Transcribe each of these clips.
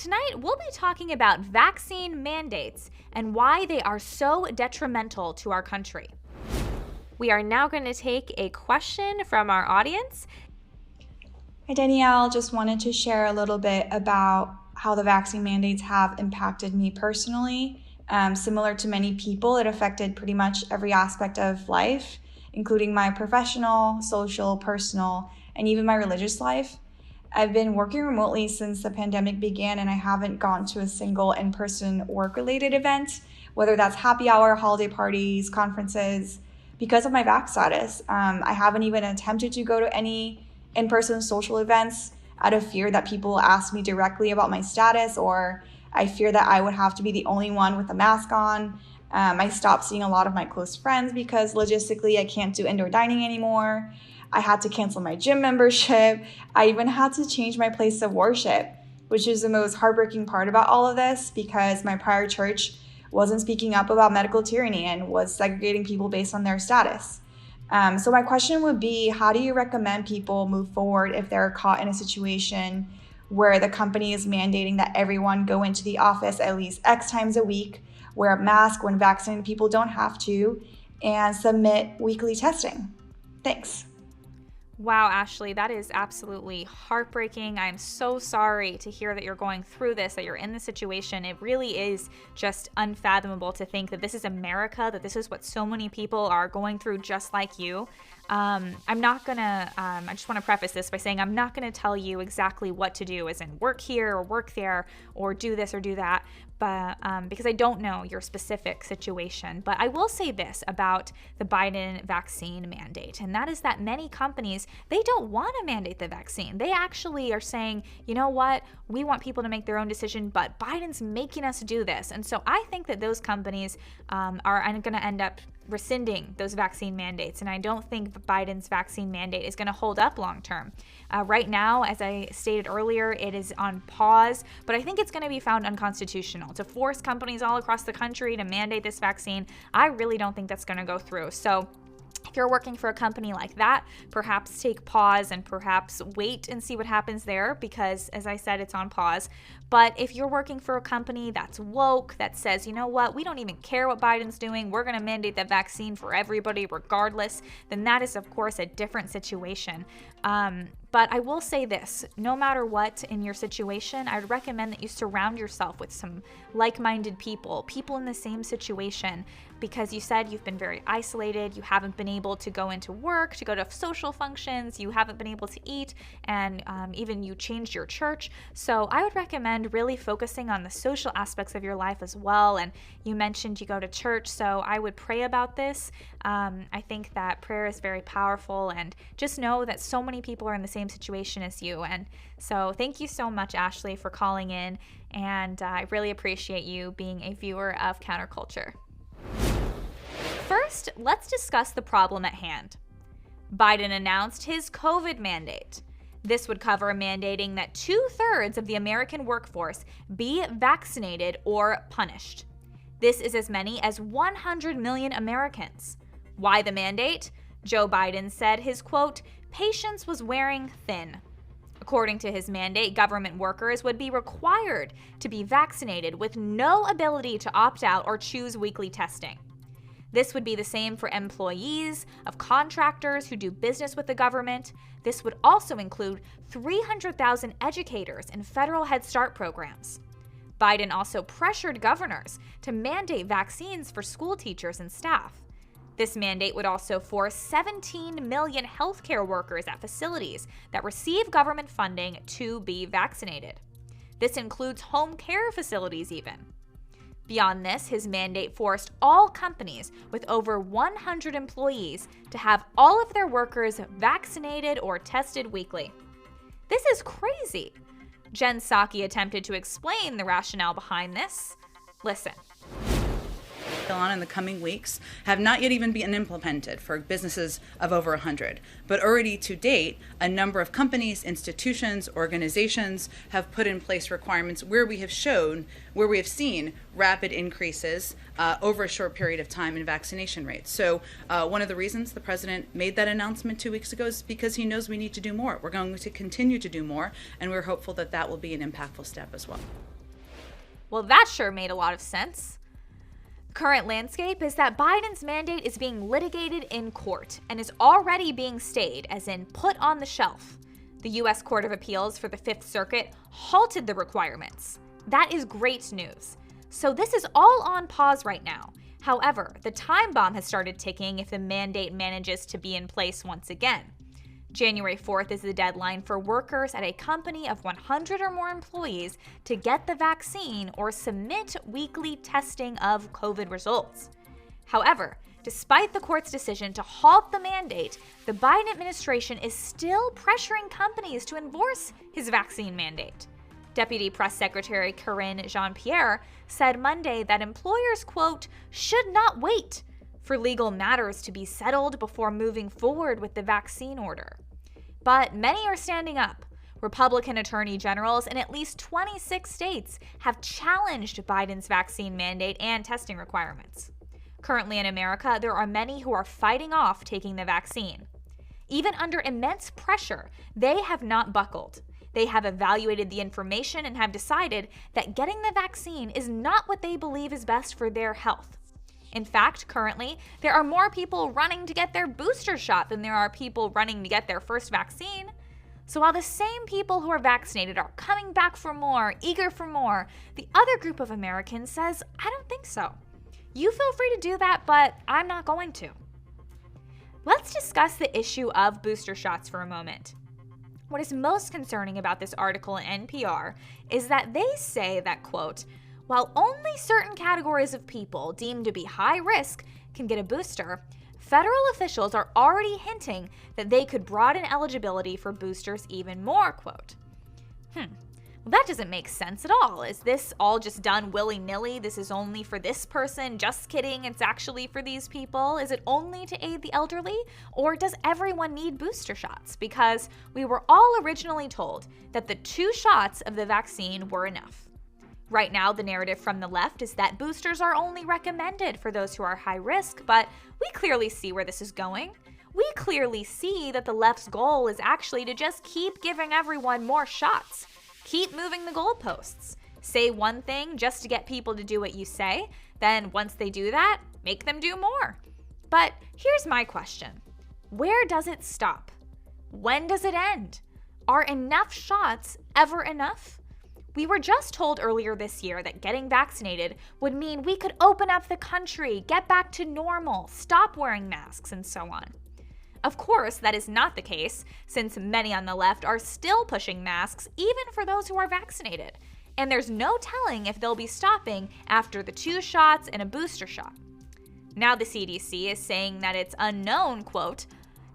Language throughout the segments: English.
Tonight, we'll be talking about vaccine mandates and why they are so detrimental to our country. We are now going to take a question from our audience. Hi, Danielle. Just wanted to share a little bit about how the vaccine mandates have impacted me personally. Similar to many people, it affected pretty much every aspect of life, including my professional, social, personal, and even my religious life. I've been working remotely since the pandemic began, and I haven't gone to a single in-person work-related event, whether that's happy hour, holiday parties, conferences, because of my vax status. I haven't even attempted to go to any in-person social events out of fear that people will ask me directly about my status, or I fear that I would have to be the only one with a mask on. I stopped seeing a lot of my close friends because logistically I can't do indoor dining anymore. I had to cancel my gym membership. I even had to change my place of worship, which is the most heartbreaking part about all of this because my prior church wasn't speaking up about medical tyranny and was segregating people based on their status. So my question would be, how do you recommend people move forward if they're caught in a situation where the company is mandating that everyone go into the office at least X times a week, wear a mask when vaccinated people don't have to, and submit weekly testing? Thanks. Wow, Ashley, that is absolutely heartbreaking. I'm so sorry to hear that you're going through this, that you're in this situation. It really is just unfathomable to think that this is America, that this is what so many people are going through just like you. I just want to preface this by saying I'm not going to tell you exactly what to do, as in work here or work there or do this or do that, but because I don't know your specific situation. But I will say this about the Biden vaccine mandate, and that is that many companies, they don't want to mandate the vaccine. They actually are saying, you know what, we want people to make their own decision, but Biden's making us do this. And so I think that those companies are going to end up rescinding those vaccine mandates. And I don't think Biden's vaccine mandate is going to hold up long term. Right now, as I stated earlier, it is on pause, but I think it's going to be found unconstitutional. To force companies all across the country to mandate this vaccine, I really don't think that's going to go through. So if you're working for a company like that, perhaps take pause and perhaps wait and see what happens there because, as I said, it's on pause. But if you're working for a company that's woke, that says, you know what, we don't even care what Biden's doing, we're going to mandate that vaccine for everybody regardless, then that is, of course, a different situation. But I will say this, no matter what in your situation, I would recommend that you surround yourself with some like-minded people in the same situation, because you said you've been very isolated, you haven't been able to go into work, to go to social functions, you haven't been able to eat, and even you changed your church. So I would recommend really focusing on the social aspects of your life as well. And you mentioned you go to church, so I would pray about this. I think that prayer is very powerful, and just know that so many people are in the same situation as you. And so thank you so much, Ashley, for calling in, and I really appreciate you being a viewer of Counterculture. First, let's discuss the problem at hand. Biden announced his COVID mandate. This would cover mandating that 2/3 of the American workforce be vaccinated or punished. This is as many as 100 million Americans. Why the mandate? Joe Biden said his, quote, patience was wearing thin. According to his mandate, government workers would be required to be vaccinated with no ability to opt out or choose weekly testing. This would be the same for employees of contractors who do business with the government. This would also include 300,000 educators in federal Head Start programs. Biden also pressured governors to mandate vaccines for school teachers and staff. This mandate would also force 17 million healthcare workers at facilities that receive government funding to be vaccinated. This includes home care facilities even. Beyond this, his mandate forced all companies with over 100 employees to have all of their workers vaccinated or tested weekly. This is crazy. Jen Psaki attempted to explain the rationale behind this. Listen. On in the coming weeks have not yet even been implemented for businesses of over 100. But already to date, a number of companies, institutions, organizations have put in place requirements where we have seen rapid increases over a short period of time in vaccination rates. So one of the reasons the president made that announcement 2 weeks ago is because he knows we need to do more. We're going to continue to do more, and we're hopeful that that will be an impactful step as well. Well, that sure made a lot of sense. Current landscape is that Biden's mandate is being litigated in court and is already being stayed, as in put on the shelf. The U.S. Court of Appeals for the Fifth Circuit halted the requirements. That is great news. So this is all on pause right now. However, the time bomb has started ticking if the mandate manages to be in place once again. January 4th is the deadline for workers at a company of 100 or more employees to get the vaccine or submit weekly testing of COVID results. However, despite the court's decision to halt the mandate, the Biden administration is still pressuring companies to enforce his vaccine mandate. Deputy Press Secretary Karine Jean-Pierre said Monday that employers, quote, should not wait for legal matters to be settled before moving forward with the vaccine order. But many are standing up. Republican attorney generals in at least 26 states have challenged Biden's vaccine mandate and testing requirements. Currently in America, there are many who are fighting off taking the vaccine. Even under immense pressure, they have not buckled. They have evaluated the information and have decided that getting the vaccine is not what they believe is best for their health. In fact, currently, there are more people running to get their booster shot than there are people running to get their first vaccine. So while the same people who are vaccinated are coming back for more, eager for more, the other group of Americans says, I don't think so. You feel free to do that, but I'm not going to. Let's discuss the issue of booster shots for a moment. What is most concerning about this article in NPR is that they say that, quote, while only certain categories of people deemed to be high risk can get a booster, federal officials are already hinting that they could broaden eligibility for boosters even more, quote. Well, that doesn't make sense at all. Is this all just done willy-nilly? This is only for this person? Just kidding, it's actually for these people? Is it only to aid the elderly? Or does everyone need booster shots? Because we were all originally told that the 2 shots of the vaccine were enough. Right now, the narrative from the left is that boosters are only recommended for those who are high risk, but we clearly see where this is going. We clearly see that the left's goal is actually to just keep giving everyone more shots. Keep moving the goalposts. Say one thing just to get people to do what you say, then once they do that, make them do more. But here's my question. Where does it stop? When does it end? Are enough shots ever enough? We were just told earlier this year that getting vaccinated would mean we could open up the country, get back to normal, stop wearing masks, and so on. Of course, that is not the case, since many on the left are still pushing masks even for those who are vaccinated, and there's no telling if they'll be stopping after the 2 shots and a booster shot. Now the CDC is saying that it's unknown, quote,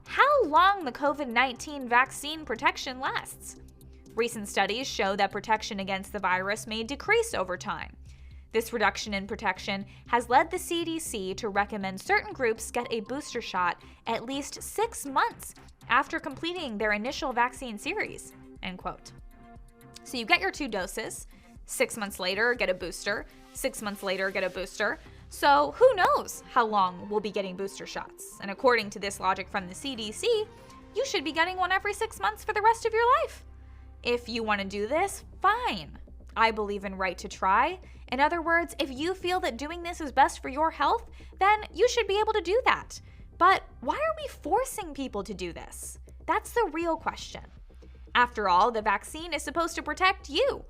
how long the COVID-19 vaccine protection lasts. Recent studies show that protection against the virus may decrease over time. This reduction in protection has led the CDC to recommend certain groups get a booster shot at least 6 months after completing their initial vaccine series, end quote. So you get your 2 doses, 6 months later get a booster, 6 months later get a booster. So who knows how long we'll be getting booster shots? And according to this logic from the CDC, you should be getting one every 6 months for the rest of your life. If you want to do this, fine. I believe in right to try. In other words, if you feel that doing this is best for your health, then you should be able to do that. But why are we forcing people to do this? That's the real question. After all, the vaccine is supposed to protect you.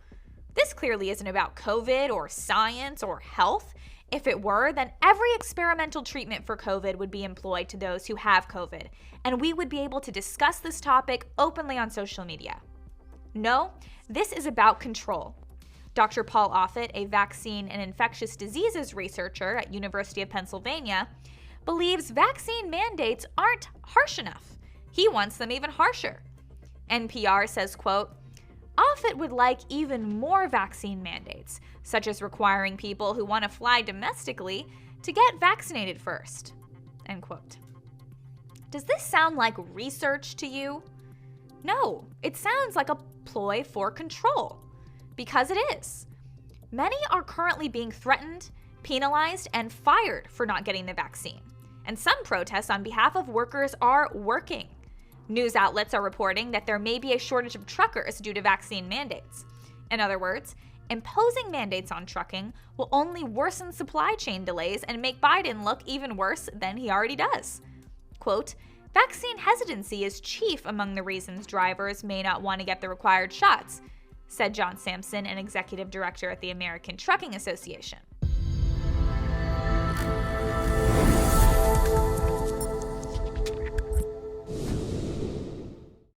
This clearly isn't about COVID or science or health. If it were, then every experimental treatment for COVID would be employed to those who have COVID, and we would be able to discuss this topic openly on social media. No, this is about control. Dr. Paul Offit, a vaccine and infectious diseases researcher at University of Pennsylvania, believes vaccine mandates aren't harsh enough. He wants them even harsher. NPR says, quote, Offit would like even more vaccine mandates, such as requiring people who want to fly domestically to get vaccinated first, end quote. Does this sound like research to you? No, it sounds like a ploy for control, because it is. Many are currently being threatened, penalized, and fired for not getting the vaccine, and some protests on behalf of workers are working. News outlets are reporting that there may be a shortage of truckers due to vaccine mandates. In other words, Imposing mandates on trucking will only worsen supply chain delays and make Biden look even worse than he already does. Quote, vaccine hesitancy is chief among the reasons drivers may not want to get the required shots, said John Sampson, an executive director at the American Trucking Association.